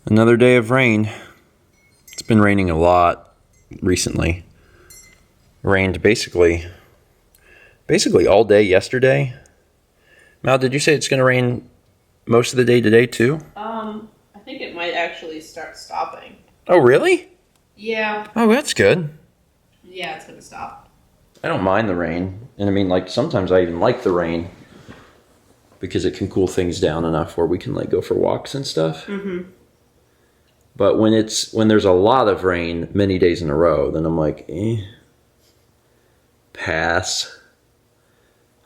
Another day of rain. It's been raining a lot recently. Rained basically all day yesterday. Mal, did you say it's going to rain most of the day today too? I think it might actually start stopping. Oh, really? Yeah. Oh, that's good. Yeah, it's going to stop. I don't mind the rain. And I mean, like, sometimes I even like the rain because it can cool things down enough where we can, like, go for walks and stuff. Mm-hmm. But when there's a lot of rain many days in a row, then I'm like, pass.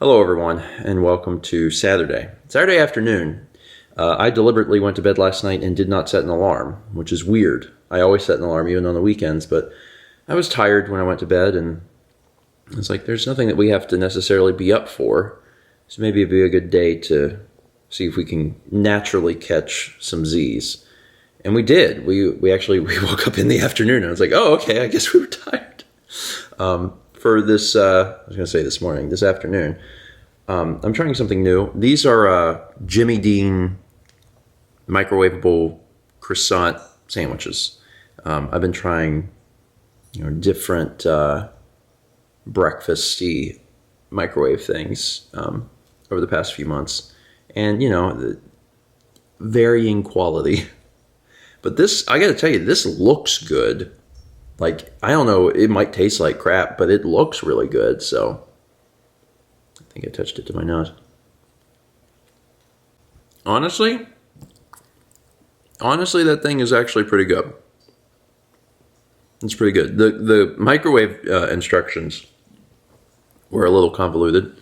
Hello, everyone, and welcome to Saturday afternoon. I deliberately went to bed last night and did not set an alarm, which is weird. I always set an alarm, even on the weekends, but I was tired when I went to bed, and it's like, there's nothing that we have to necessarily be up for, so maybe it'd be a good day to see if we can naturally catch some Z's. And we did. We woke up in the afternoon, and I was like, oh, okay, I guess we were tired. For this, I was going to say this afternoon, I'm trying something new. These are Jimmy Dean microwavable croissant sandwiches. I've been trying, different breakfasty microwave things over the past few months, and the varying quality. But this, I got to tell you, this looks good. Like, I don't know, it might taste like crap, but it looks really good, so I think I touched it to my nose. Honestly, that thing is actually pretty good. It's pretty good. The microwave instructions were a little convoluted,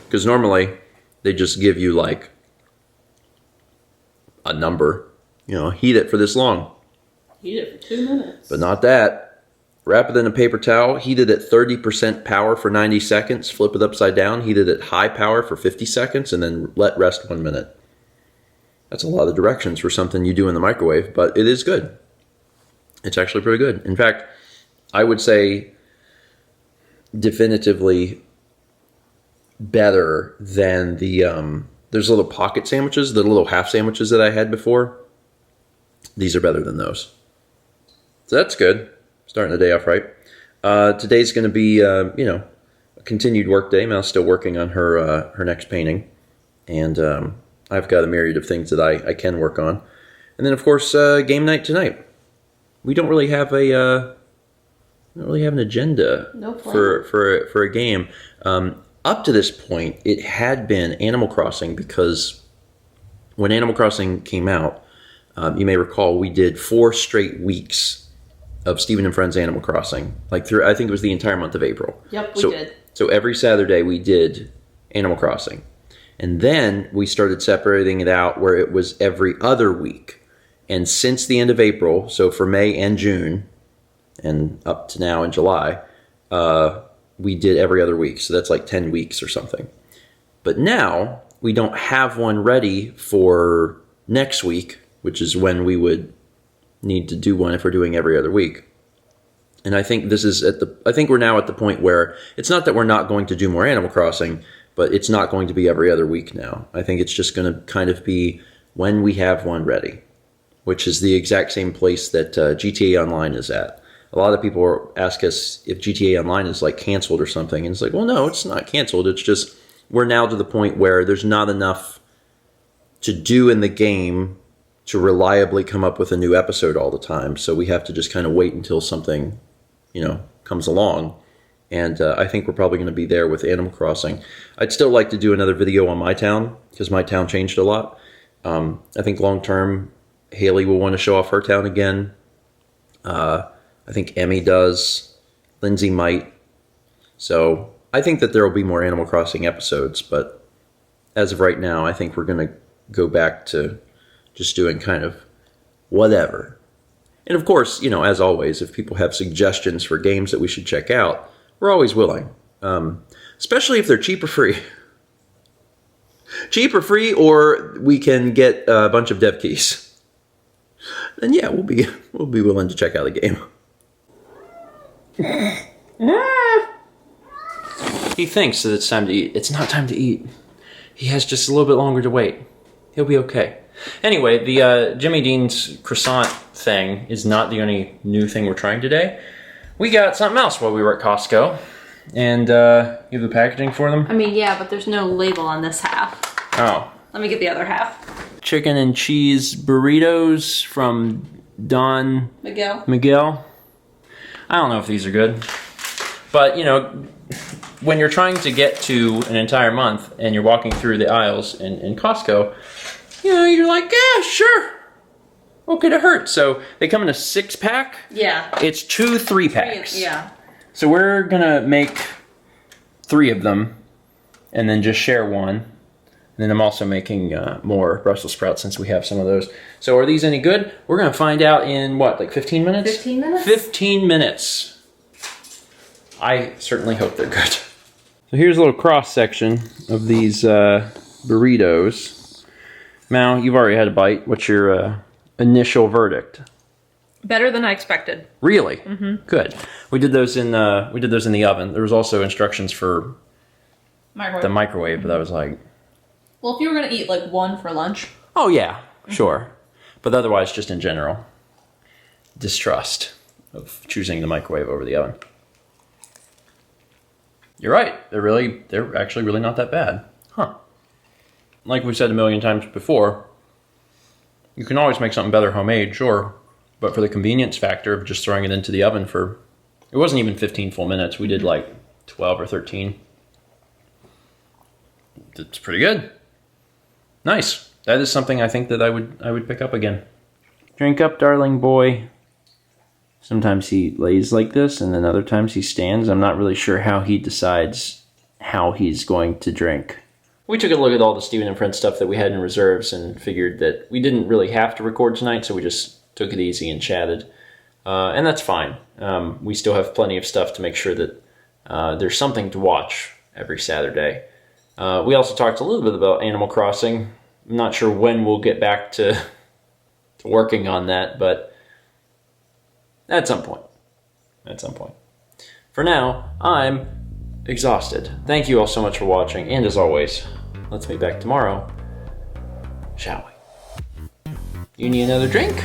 because normally they just give you, like, a number. Heat it for this long. Heat it for 2 minutes. But not that. Wrap it in a paper towel, heat it at 30% power for 90 seconds, flip it upside down, heat it at high power for 50 seconds, and then let rest 1 minute. That's a lot of directions for something you do in the microwave, but it is good. It's actually pretty good. In fact, I would say definitively better than there's little pocket sandwiches, the little half sandwiches that I had before. These are better than those. So that's good. Starting the day off right. Today's going to be, a continued work day. Mel's still working on her next painting. And I've got a myriad of things that I can work on. And then, of course, game night tonight. We don't really have an agenda for a game. Up to this point, it had been Animal Crossing, because when Animal Crossing came out, you may recall we did 4 straight weeks of Stephen and Friends Animal Crossing. I think it was the entire month of April. Yep, we did. So every Saturday we did Animal Crossing. And then we started separating it out where it was every other week. And since the end of April, so for May and June, and up to now in July, we did every other week. So that's like 10 weeks or something. But now we don't have one ready for next week, which is when we would need to do one if we're doing every other week. And I think we're now at the point where it's not that we're not going to do more Animal Crossing, but it's not going to be every other week now. I think it's just going to kind of be when we have one ready, which is the exact same place that GTA Online is at. A lot of people ask us if GTA Online is like canceled or something, and it's like, well, no, it's not canceled. It's just we're now to the point where there's not enough to do in the game to reliably come up with a new episode all the time. So we have to just kind of wait until something, comes along. And I think we're probably going to be there with Animal Crossing. I'd still like to do another video on my town, because my town changed a lot. I think long term, Haley will want to show off her town again. I think Emmy does. Lindsay might. So I think that there will be more Animal Crossing episodes. But as of right now, I think we're going to go back to just doing kind of whatever. And of course, as always, if people have suggestions for games that we should check out, we're always willing. Especially if they're cheap or free. Cheap or free, or we can get a bunch of dev keys. Then yeah, we'll be willing to check out a game. He thinks that it's time to eat. It's not time to eat. He has just a little bit longer to wait. He'll be okay. Anyway, the Jimmy Dean's croissant thing is not the only new thing we're trying today. We got something else while we were at Costco. And you have the packaging for them? I mean, yeah, but there's no label on this half. Oh. Let me get the other half. Chicken and cheese burritos from Don Miguel. I don't know if these are good. But, you know, when you're trying to get to an entire month and you're walking through the aisles in Costco, you know, you're like, yeah, sure. What could it hurt? So they come in a 6-pack. Yeah. It's 2 3-packs. Yeah. So we're gonna make 3 of them and then just share one. And then I'm also making more Brussels sprouts since we have some of those. So are these any good? We're gonna find out in what, like 15 minutes? 15 minutes? 15 minutes. I certainly hope they're good. So here's a little cross section of these burritos. Mal, you've already had a bite. What's your initial verdict? Better than I expected. Really? Mm-hmm. Good. We did those in the oven. There was also instructions for the microwave, but that was like. Well, if you were gonna eat like one for lunch. Oh yeah, sure. But otherwise, just in general, distrust of choosing the microwave over the oven. You're right. They're actually really not that bad. Huh. Like we've said a million times before, you can always make something better homemade, sure. But for the convenience factor of just throwing it into the oven for, it wasn't even 15 full minutes. We did like 12 or 13. It's pretty good. Nice. That is something I think that I would pick up again. Drink up, darling boy. Sometimes he lays like this, and then other times he stands. I'm not really sure how he decides how he's going to drink. We took a look at all the Stephen and Friends stuff that we had in reserves and figured that we didn't really have to record tonight, so we just took it easy and chatted. And that's fine. We still have plenty of stuff to make sure that there's something to watch every Saturday. We also talked a little bit about Animal Crossing. I'm not sure when we'll get back to working on that, but at some point. At some point. For now, I'm exhausted. Thank you all so much for watching, and as always, let's meet back tomorrow, shall we? You need another drink?